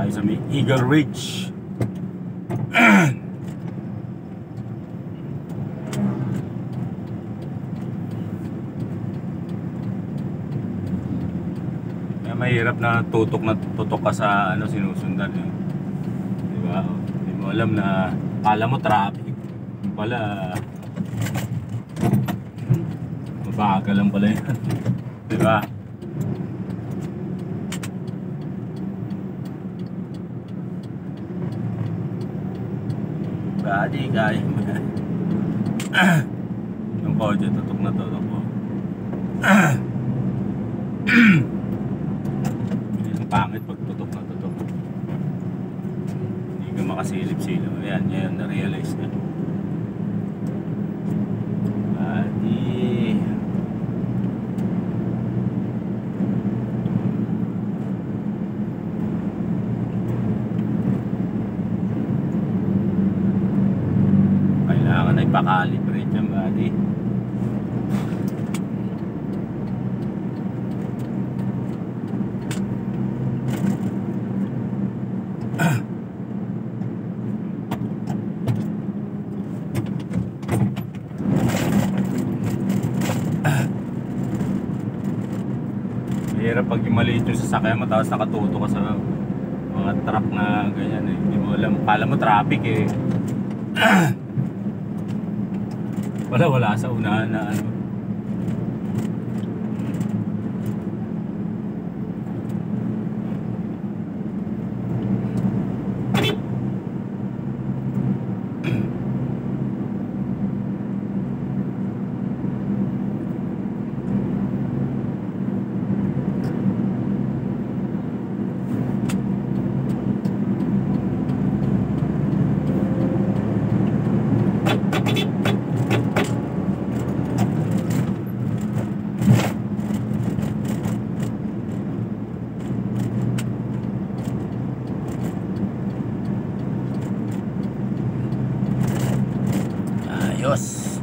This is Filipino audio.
tayo sa may Eagle Ridge. Mahirap na tutok ka sa ano sinusundan yun. Diba? Hindi mo alam na kala mo traffic. Yung pala mabagal lang pala yan. Diba? Badi kaya mo yan. Yung kotse tutok na tutok ko. Pangit pag tutok na tutok. Hindi ka makasilip-silip. Ayan, ngayon na-realize na. Adi. Kailangan ay pakalibrate yan, buddy. Mahirap pag maliit yung sasakyan mo tapos nakatuto ka sa mga truck na ganyan eh. Hindi mo alam, kala mo traffic eh. Wala sa unahan na ano.